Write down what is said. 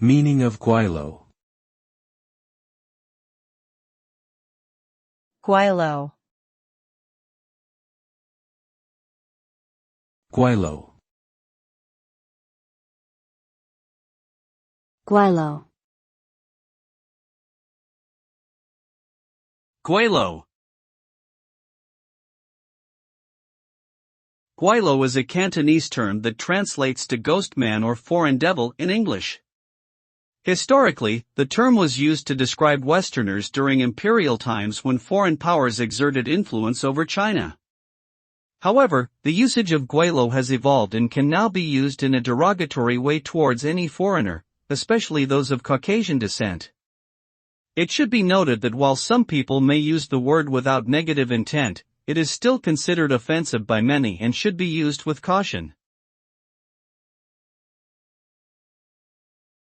Meaning of gweilo. Gweilo. Gweilo. gweilo, Gweilo. Gweilo is a Cantonese term that translates to ghost man or foreign devil in English. Historically, the term was used to describe Westerners during imperial times when foreign powers exerted influence over China. However, the usage of gweilo has evolved and can now be used in a derogatory way towards any foreigner, especially those of Caucasian descent. It should be noted that while some people may use the word without negative intent, it is still considered offensive by many and should be used with caution.